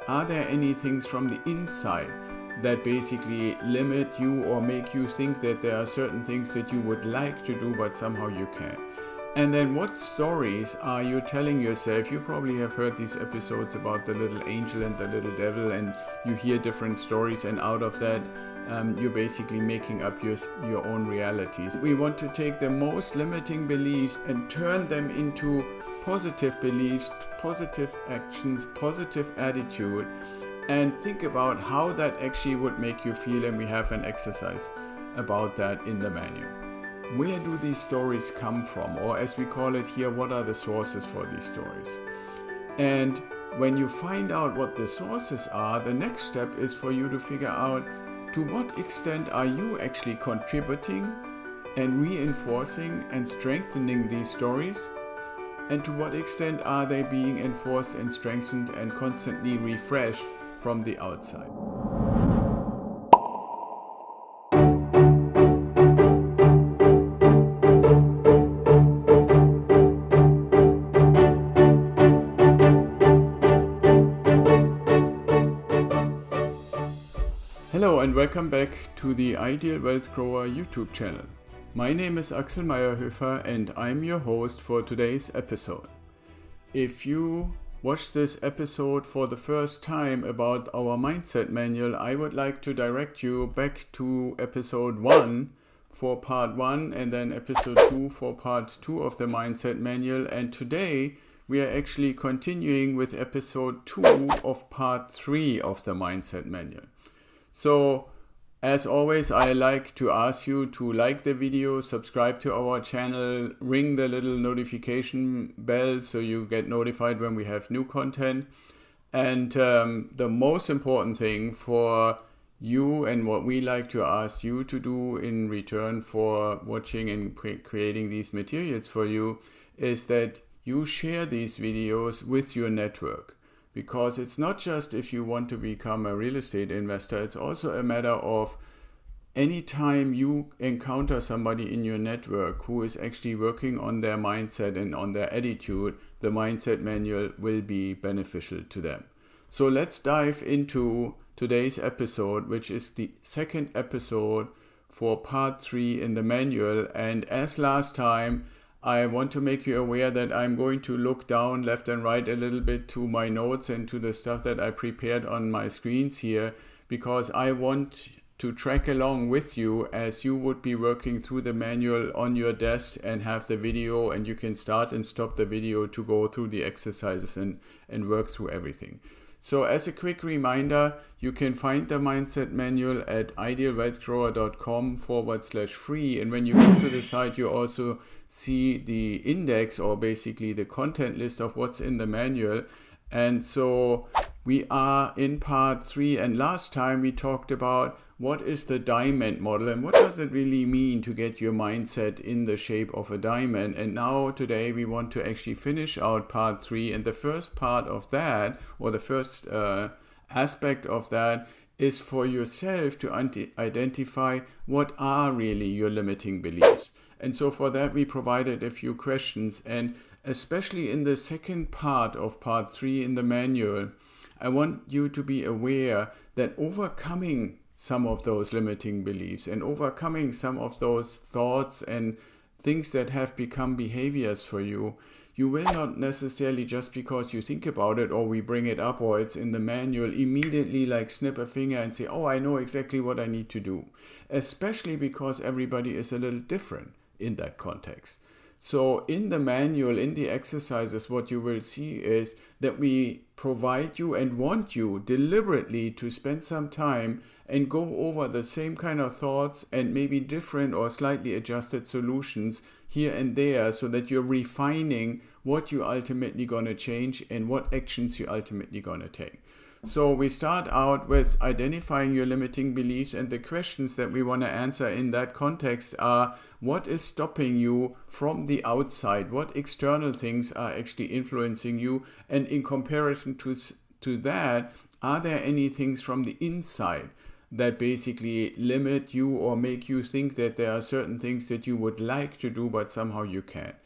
are there any things from the inside that basically limit you or make you think that there are certain things that you would like to do but somehow you can't? And then what stories are you telling yourself? You probably have heard these episodes about the little angel and the little devil, and you hear different stories, and out of that you're basically making up your own realities. We want to take the most limiting beliefs and turn them into positive beliefs, positive actions, positive attitude, and think about how that actually would make you feel. And we have an exercise about that in the manual. Where do these stories come from? Or as we call it here, what are the sources for these stories? And when you find out what the sources are, the next step is for you to figure out to what extent are you actually contributing and reinforcing and strengthening these stories, and to what extent are they being enforced and strengthened and constantly refreshed from the outside. Hello and welcome back to the Ideal Wealth Grower YouTube channel. My name is Axel Meyerhöfer and I'm your host for today's episode. If you watch this episode for the first time about our mindset manual, I would like to direct you back to episode 1 for part 1 and then episode 2 for part 2 of the mindset manual. And today we are actually continuing with episode 2 of part 3 of the mindset manual. So, as always, I like to ask you to like the video, subscribe to our channel, ring the little notification bell so you get notified when we have new content. And the most important thing for you and what we like to ask you to do in return for watching and creating these materials for you is that you share these videos with your network. Because it's not just if you want to become a real estate investor, it's also a matter of anytime you encounter somebody in your network who is actually working on their mindset and on their attitude, the mindset manual will be beneficial to them. So let's dive into today's episode, which is the second episode for part 3 in the manual. And as last time, I want to make you aware that I'm going to look down left and right a little bit to my notes and to the stuff that I prepared on my screens here, because I want to track along with you as you would be working through the manual on your desk and have the video, and you can start and stop the video to go through the exercises and work through everything. So as a quick reminder, you can find the mindset manual at idealwealthgrower.com/free. And when you go to the site, you also see the index, or basically the content list of what's in the manual. And so we are in part 3, and last time we talked about what is the diamond model and what does it really mean to get your mindset in the shape of a diamond. And now today we want to actually finish out part 3, and the first part of that, or the first aspect of that, is for yourself to identify what are really your limiting beliefs. And so for that we provided a few questions, and especially in the second part of part 3 in the manual, I want you to be aware that overcoming some of those limiting beliefs and overcoming some of those thoughts and things that have become behaviors for you, you will not necessarily, just because you think about it or we bring it up or it's in the manual, immediately like snip a finger and say, oh, I know exactly what I need to do. Especially because everybody is a little different in that context. So in the manual, in the exercises, what you will see is that we provide you and want you deliberately to spend some time and go over the same kind of thoughts and maybe different or slightly adjusted solutions here and there, so that you're refining what you're ultimately going to change and what actions you're ultimately going to take. So we start out with identifying your limiting beliefs, and the questions that we want to answer in that context are: what is stopping you from the outside? What external things are actually influencing you? And in comparison to that, are there any things from the inside that basically limit you or make you think that there are certain things that you would like to do but somehow you can't?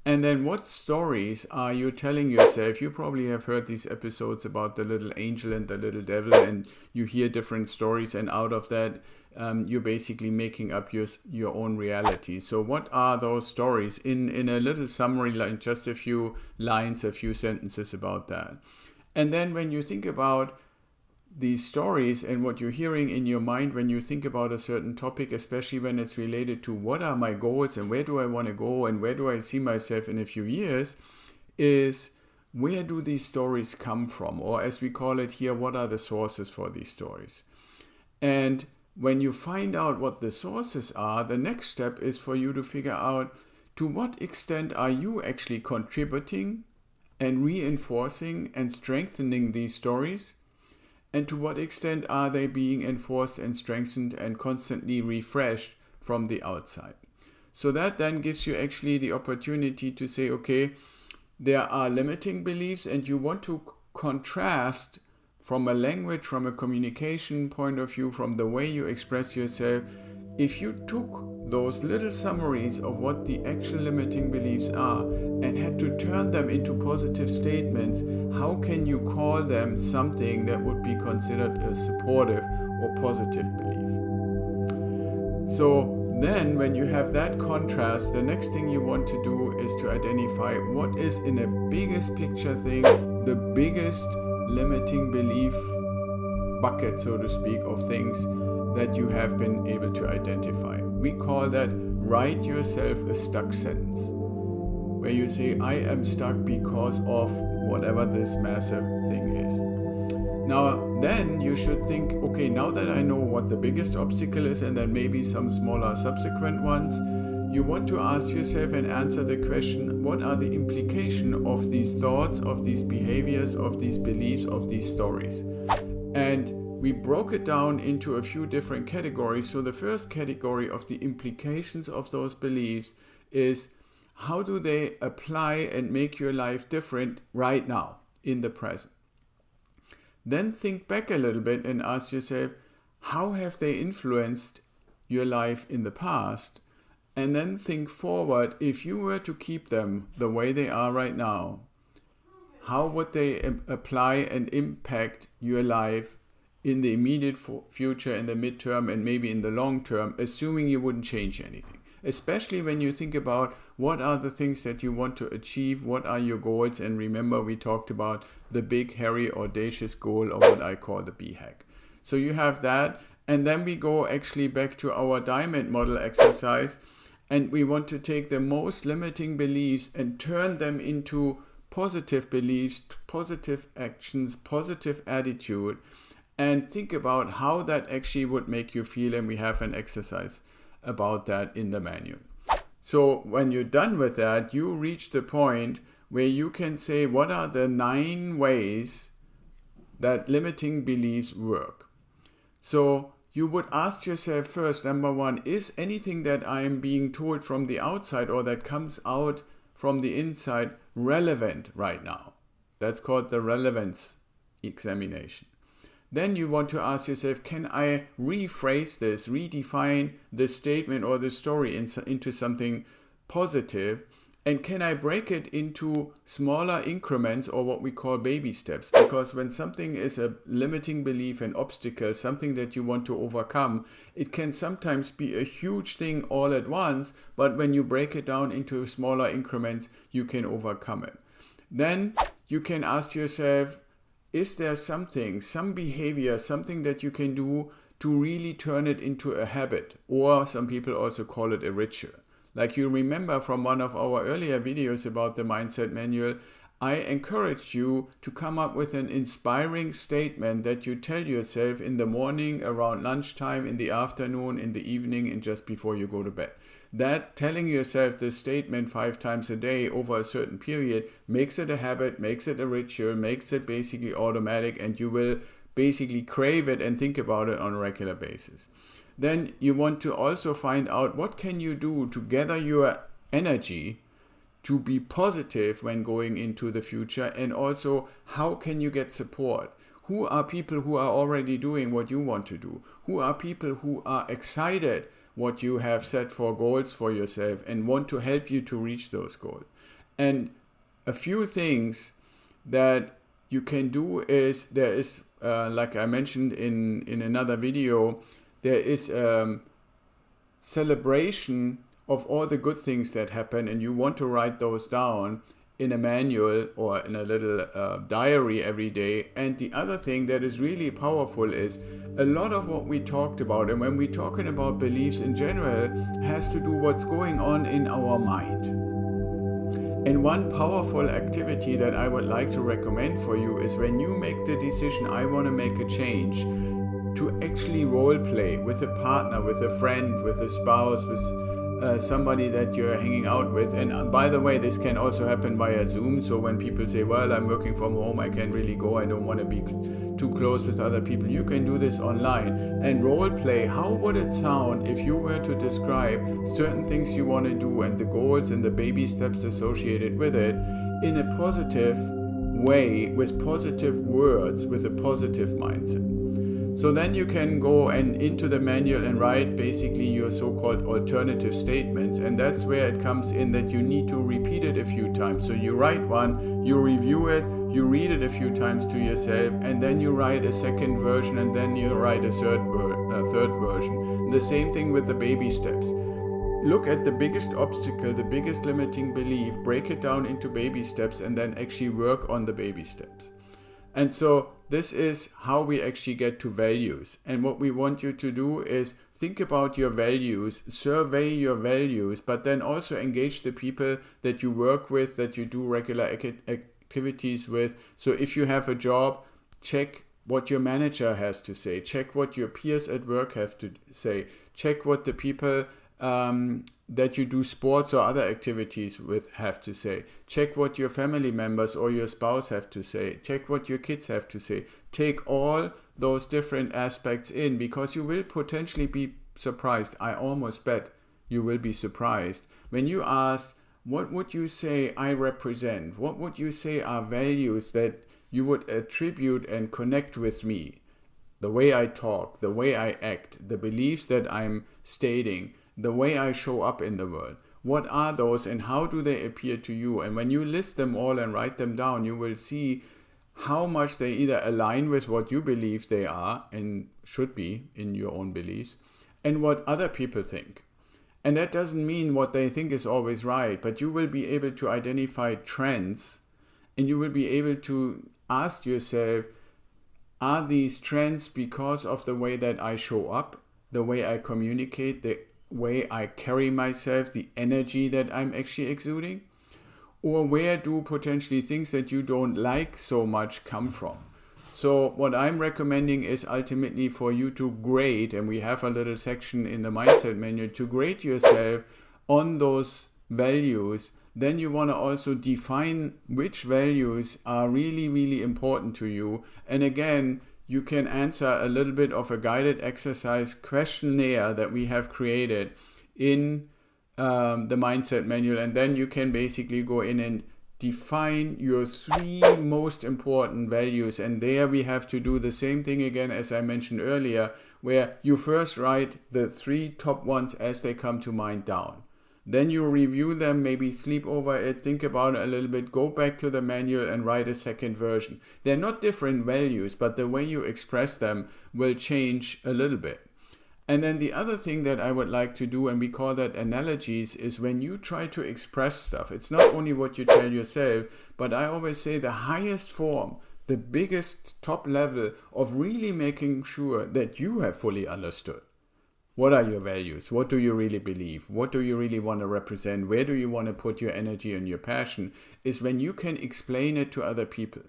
And then what stories are you telling yourself? You probably have heard these episodes about the little angel and the little devil, and you hear different stories, and out of that, you're basically making up your own reality. So what are those stories in a little summary, like just a few lines, a few sentences about that? And then when you think about these stories and what you're hearing in your mind when you think about a certain topic, especially when it's related to what are my goals and where do I want to go and where do I see myself in a few years, is where do these stories come from? Or as we call it here, what are the sources for these stories? And when you find out what the sources are, the next step is for you to figure out to what extent are you actually contributing and reinforcing and strengthening these stories, and to what extent are they being enforced and strengthened and constantly refreshed from the outside. So that then gives you actually the opportunity to say, okay, there are limiting beliefs, and you want to contrast from a language, from a communication point of view, from the way you express yourself. If you took those little summaries of what the actual limiting beliefs are and had to turn them into positive statements, how can you call them something that would be considered a supportive or positive belief? So then when you have that contrast, the next thing you want to do is to identify what is in a biggest picture thing, the biggest limiting belief bucket, so to speak, of things that you have been able to identify. We call that write yourself a stuck sentence, where you say, I am stuck because of whatever this massive thing is. Now, then you should think, okay, now that I know what the biggest obstacle is and then maybe some smaller subsequent ones, you want to ask yourself and answer the question, what are the implications of these thoughts, of these behaviors, of these beliefs, of these stories? And we broke it down into a few different categories. So the first category of the implications of those beliefs is how do they apply and make your life different right now, in the present? Then think back a little bit and ask yourself, how have they influenced your life in the past? And then think forward, if you were to keep them the way they are right now, how would they apply and impact your life in the immediate future, in the midterm, and maybe in the long term, assuming you wouldn't change anything? Especially when you think about what are the things that you want to achieve, what are your goals, and remember we talked about the big, hairy, audacious goal, or what I call the BHAG. So you have that, and then we go actually back to our diamond model exercise, and we want to take the most limiting beliefs and turn them into positive beliefs, positive actions, positive attitude, and think about how that actually would make you feel, and we have an exercise about that in the manual. So when you're done with that, you reach the point where you can say, what are the 9 ways that limiting beliefs work? So you would ask yourself first, number 1, is anything that I am being told from the outside or that comes out from the inside relevant right now? That's called the relevance examination. Then you want to ask yourself, can I rephrase this, redefine the statement or the story into something positive? And can I break it into smaller increments, or what we call baby steps? Because when something is a limiting belief, an obstacle, something that you want to overcome, it can sometimes be a huge thing all at once, but when you break it down into smaller increments, you can overcome it. Then you can ask yourself, is there something, some behavior, something that you can do to really turn it into a habit? Or some people also call it a ritual. Like you remember from one of our earlier videos about the mindset manual, I encourage you to come up with an inspiring statement that you tell yourself in the morning, around lunchtime, in the afternoon, in the evening, and just before you go to bed. That telling yourself this statement 5 times a day over a certain period makes it a habit, makes it a ritual, makes it basically automatic, and you will basically crave it and think about it on a regular basis. Then you want to also find out what can you do to gather your energy to be positive when going into the future, and also how can you get support? Who are people who are already doing what you want to do? Who are people who are excited what you have set for goals for yourself and want to help you to reach those goals? And a few things that you can do is, there is, like I mentioned in another video, there is celebration of all the good things that happen, and you want to write those down in a manual or in a little diary every day. And the other thing that is really powerful is a lot of what we talked about, and when we're talking about beliefs in general, has to do what's going on in our mind. And one powerful activity that I would like to recommend for you is when you make the decision, I want to make a change, to actually role play with a partner, with a friend, with a spouse, with somebody that you're hanging out with. And by the way, this can also happen via Zoom. So when people say, well, I'm working from home, I can't really go, I don't want to be too close with other people, you can do this online and role play. How would it sound if you were to describe certain things you want to do and the goals and the baby steps associated with it in a positive way, with positive words, with a positive mindset? So then you can go and into the manual and write basically your so-called alternative statements, and that's where it comes in that you need to repeat it a few times. So you write one, you review it, you read it a few times to yourself, and then you write a second version, and then you write a third version. And the same thing with the baby steps. Look at the biggest obstacle, the biggest limiting belief, break it down into baby steps, and then actually work on the baby steps. And so this is how we actually get to values. And what we want you to do is think about your values, survey your values, but then also engage the people that you work with, that you do regular activities with. So if you have a job, check what your manager has to say, check what your peers at work have to say, check what the people that you do sports or other activities with have to say. Check what your family members or your spouse have to say. Check what your kids have to say. Take all those different aspects in, because you will potentially be surprised. I almost bet you will be surprised when you ask, what would you say I represent? What would you say are values that you would attribute and connect with me? The way I talk, the way I act, the beliefs that I'm stating, the way I show up in the world. What are those and how do they appear to you? And when you list them all and write them down, you will see how much they either align with what you believe they are and should be in your own beliefs, and what other people think. And that doesn't mean what they think is always right, but you will be able to identify trends, and you will be able to ask yourself, are these trends because of the way that I show up, the way I communicate, the way I carry myself, the energy that I'm actually exuding? Or where do potentially things that you don't like so much come from? So what I'm recommending is ultimately for you to grade, and we have a little section in the mindset manual to grade yourself on those values. Then you want to also define which values are really, really important to you. And again, you can answer a little bit of a guided exercise questionnaire that we have created in the mindset manual. And then you can basically go in and define your 3 most important values. And there we have to do the same thing again as I mentioned earlier, where you first write the 3 top ones as they come to mind down. Then you review them, maybe sleep over it, think about it a little bit, go back to the manual and write a second version. They're not different values, but the way you express them will change a little bit. And then the other thing that I would like to do, and we call that analogies, is when you try to express stuff, it's not only what you tell yourself, but I always say the highest form, the biggest top level of really making sure that you have fully understood. What are your values? What do you really believe? What do you really want to represent? Where do you want to put your energy and your passion? Is when you can explain it to other people.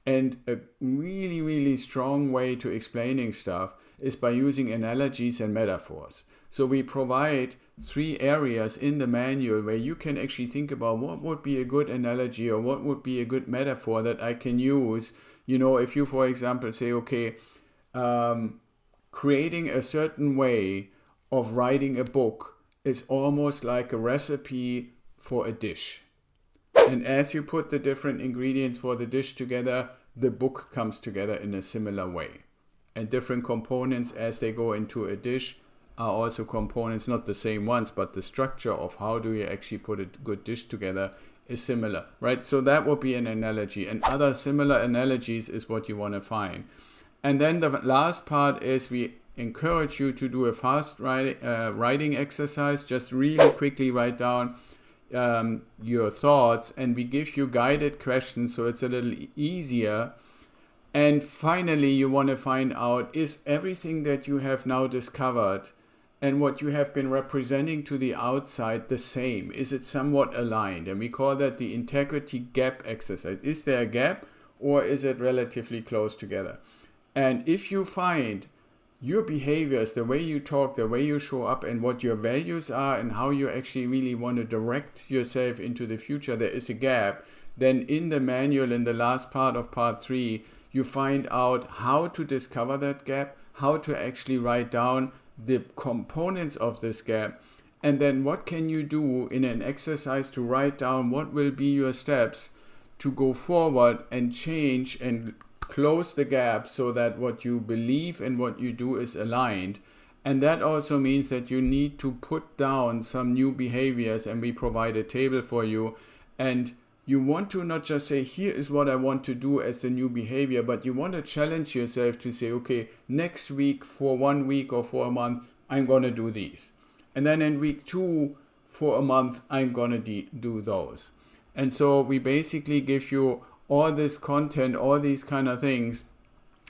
And a really, really strong way to explaining stuff is by using analogies and metaphors. So we provide 3 areas in the manual where you can actually think about what would be a good analogy or what would be a good metaphor that I can use. You know, if you, for example, say, okay, creating a certain way of writing a book is almost like a recipe for a dish. And as you put the different ingredients for the dish together, the book comes together in a similar way. And different components as they go into a dish are also components, not the same ones, but the structure of how do you actually put a good dish together is similar, right? So that would be an analogy, and other similar analogies is what you want to find. And then the last part is we encourage you to do a fast writing exercise. Just really quickly write down your thoughts, and we give you guided questions so it's a little easier. And finally, you want to find out, is everything that you have now discovered and what you have been representing to the outside the same? Is it somewhat aligned? And we call that the integrity gap exercise. Is there a gap, or is it relatively close together? And if you find your behaviors, the way you talk, the way you show up, and what your values are, and how you actually really want to direct yourself into the future, there is a gap, then in the manual, in the last part of part 3, you find out how to discover that gap, how to actually write down the components of this gap, and then what can you do in an exercise to write down what will be your steps to go forward and change and close the gap so that what you believe and what you do is aligned. And that also means that you need to put down some new behaviors, and we provide a table for you. And you want to not just say, here is what I want to do as the new behavior, but you want to challenge yourself to say, okay, next week, for 1 week or for a month, I'm going to do these. And then in week 2, for a month, I'm going to do those. And so we basically give you all this content, all these kind of things.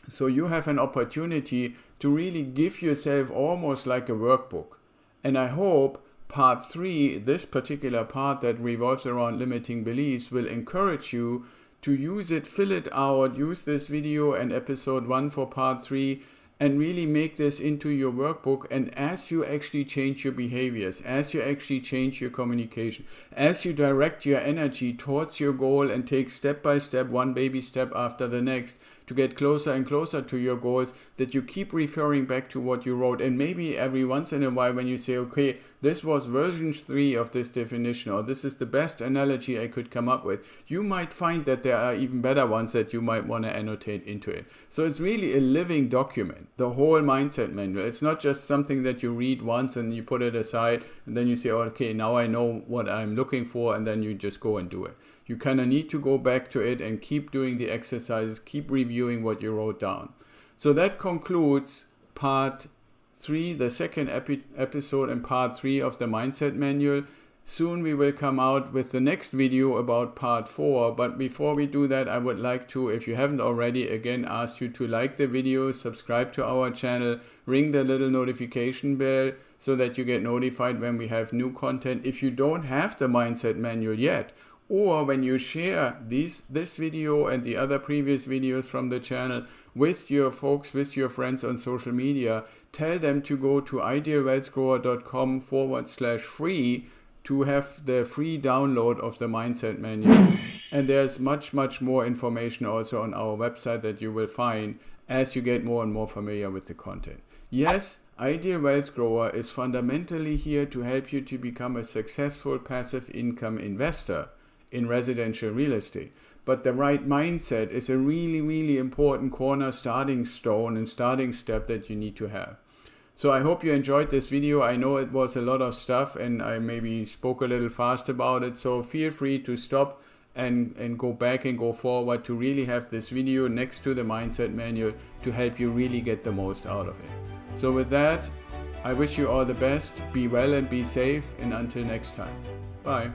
So you have an opportunity to really give yourself almost like a workbook. And I hope part 3, this particular part that revolves around limiting beliefs, will encourage you to use it, fill it out, use this video and episode 1 for part 3, and really make this into your workbook. And as you actually change your behaviors, as you actually change your communication, as you direct your energy towards your goal and take step by step, one baby step after the next, to get closer and closer to your goals, that you keep referring back to what you wrote. And maybe every once in a while when you say, okay, this was version 3 of this definition, or this is the best analogy I could come up with, you might find that there are even better ones that you might want to annotate into it. So it's really a living document, the whole mindset manual. It's not just something that you read once and you put it aside and then you say, oh, okay, now I know what I'm looking for, and then you just go and do it. You kind of need to go back to it and keep doing the exercises, keep reviewing what you wrote down. So that concludes part 3, the second episode and part 3 of the Mindset Manual. Soon we will come out with the next video about part 4. But before we do that, I would like to, if you haven't already, again ask you to like the video, subscribe to our channel, ring the little notification bell so that you get notified when we have new content. If you don't have the Mindset Manual yet, or when you share this video and the other previous videos from the channel with your folks, with your friends on social media, tell them to go to idealwealthgrower.com/free to have the free download of the Mindset Manual. And there's much more information also on our website that you will find as you get more and more familiar with the content. Yes, Ideal Wealth Grower is fundamentally here to help you to become a successful passive income investor in residential real estate. But the right mindset is a really important starting stone and starting step that you need to have. So I hope you enjoyed this video. I know it was a lot of stuff and I maybe spoke a little fast about it. So feel free to stop and go back and go forward to really have this video next to the Mindset Manual to help you really get the most out of it. So with that, I wish you all the best. Be well and be safe. And until next time. Bye.